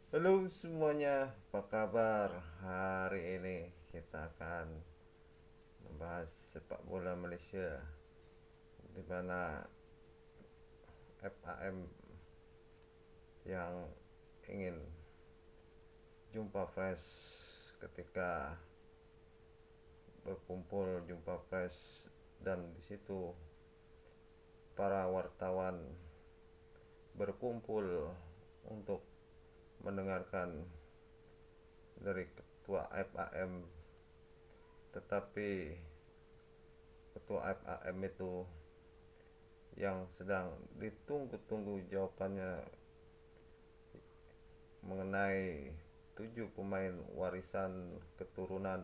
Halo semuanya, apa kabar? Hari ini kita akan membahas sepak bola Malaysia, di mana FAM yang ingin jumpa pers ketika berkumpul jumpa pers, dan di situ para wartawan berkumpul untuk mendengarkan dari ketua FAM, tetapi ketua FAM itu yang sedang ditunggu-tunggu jawabannya mengenai 7 pemain warisan keturunan,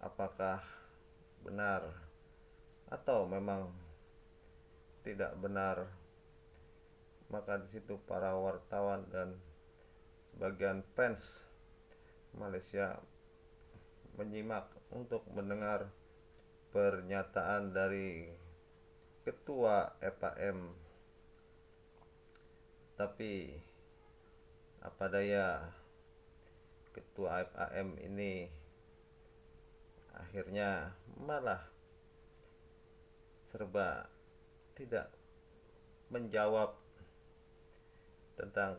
apakah benar atau memang tidak benar. Maka di situ para wartawan dan sebagian fans Malaysia menyimak untuk mendengar pernyataan dari ketua FAM. Tapi apa daya, ketua FAM ini akhirnya malah serba tidak menjawab tentang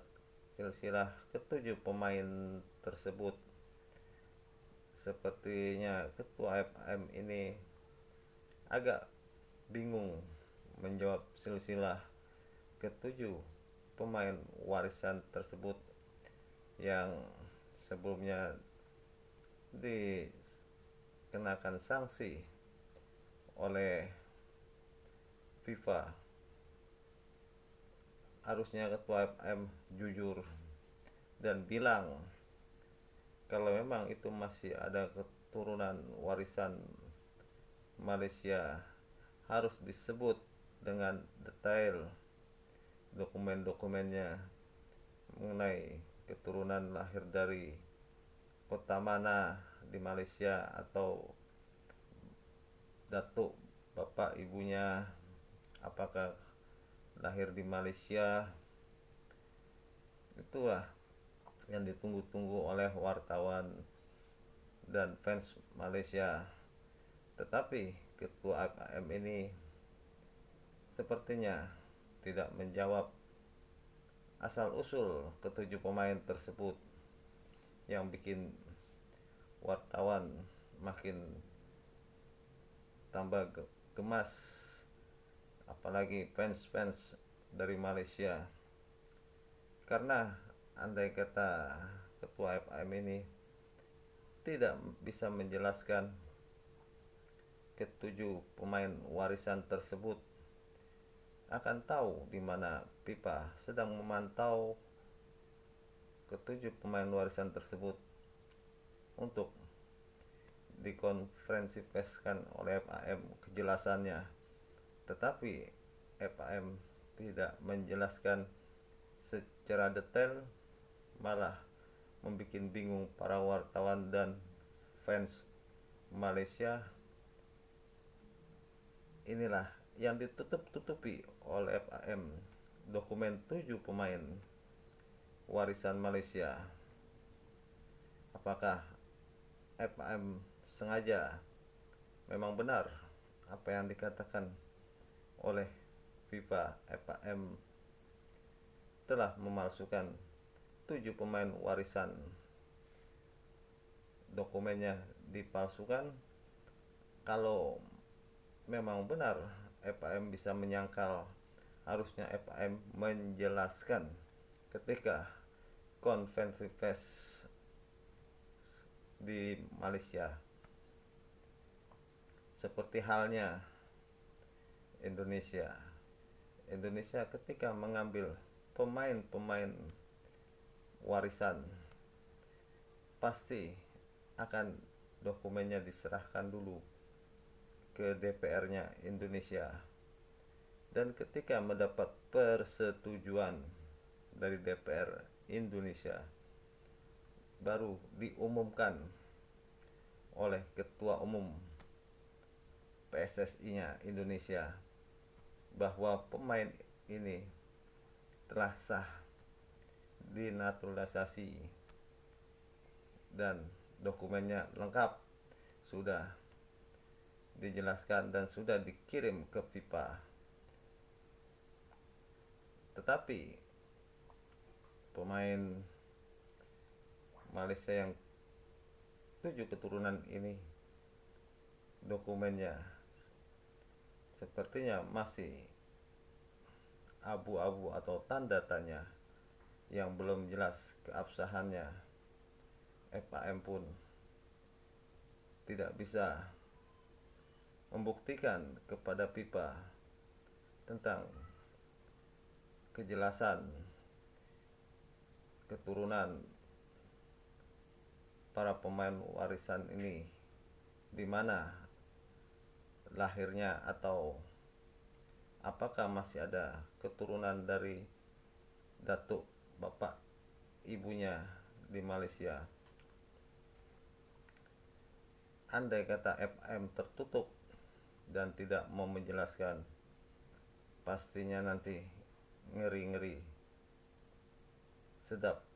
silsilah ketujuh pemain tersebut. Sepertinya ketua FAM ini agak bingung menjawab silsilah ketujuh pemain warisan tersebut yang sebelumnya dikenakan sanksi oleh FIFA. Harusnya ketua FM jujur dan bilang kalau memang itu masih ada keturunan warisan Malaysia, harus disebut dengan detail dokumen-dokumennya mengenai keturunan lahir dari kota mana di Malaysia, atau datuk bapak ibunya apakah lahir di Malaysia. Itulah yang ditunggu-tunggu oleh wartawan dan fans Malaysia. Tetapi ketua FAM ini sepertinya tidak menjawab asal usul ketujuh pemain tersebut, yang bikin wartawan makin tambah gemas, apalagi fans-fans dari Malaysia. Karena andai kata ketua FAM ini tidak bisa menjelaskan ketujuh pemain warisan tersebut, akan tahu di mana FIFA sedang memantau ketujuh pemain warisan tersebut untuk dikonferensi perskan oleh FAM kejelasannya. Tetapi FAM tidak menjelaskan secara detail, malah membuat bingung para wartawan dan fans Malaysia. Inilah yang ditutup-tutupi oleh FAM, dokumen 7 pemain warisan Malaysia. Apakah FAM sengaja memang benar apa yang dikatakan oleh FIFA? FAM telah memalsukan 7 pemain warisan, dokumennya dipalsukan. Kalau memang benar FAM bisa menyangkal, harusnya FAM menjelaskan ketika konferensi pers di Malaysia. Seperti halnya Indonesia. Indonesia ketika mengambil pemain-pemain warisan, pasti akan dokumennya diserahkan dulu ke DPR-nya Indonesia, dan ketika mendapat persetujuan dari DPR Indonesia, baru diumumkan oleh ketua umum PSSI-nya Indonesia bahwa pemain ini telah sah dinaturalisasi dan dokumennya lengkap, sudah dijelaskan dan sudah dikirim ke pipa. Tetapi pemain Malaysia yang 7 keturunan ini, dokumennya sepertinya masih abu-abu atau tanda tanya yang belum jelas keabsahannya. FAM pun tidak bisa membuktikan kepada pipa tentang kejelasan keturunan para pemain warisan ini, di mana lahirnya, atau apakah masih ada keturunan dari datuk bapak ibunya di Malaysia. Andai kata FM tertutup dan tidak mau menjelaskan, pastinya nanti ngeri-ngeri, sedap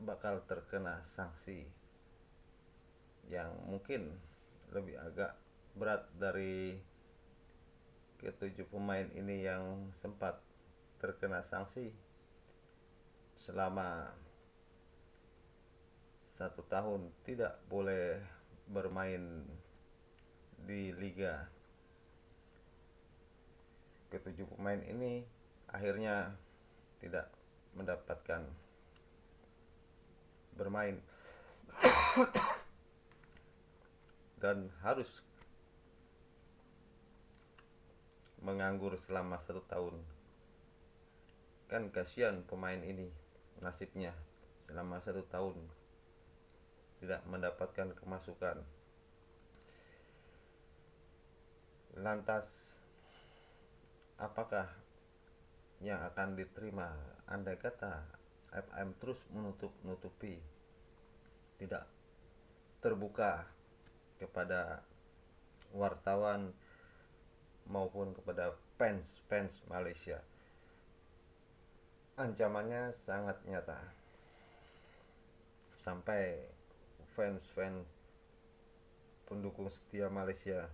bakal terkena sanksi yang mungkin lebih agak berat dari ketujuh pemain ini yang sempat terkena sanksi selama 1 tahun tidak boleh bermain di liga. Ketujuh pemain ini akhirnya tidak mendapatkan bermain dan harus menganggur selama 1 tahun. Kan kasihan pemain ini nasibnya selama 1 tahun tidak mendapatkan kemasukan. Lantas apakah yang akan diterima andai kata FM terus menutupi, tidak terbuka kepada wartawan maupun kepada fans Malaysia? Ancamannya sangat nyata, sampai fans pendukung setia Malaysia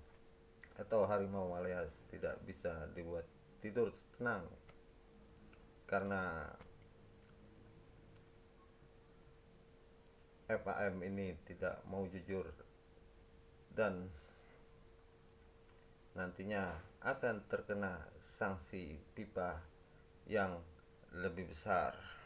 atau Harimau Malaya tidak bisa dibuat tidur tenang karena FAM ini tidak mau jujur dan nantinya akan terkena sanksi pipa yang lebih besar.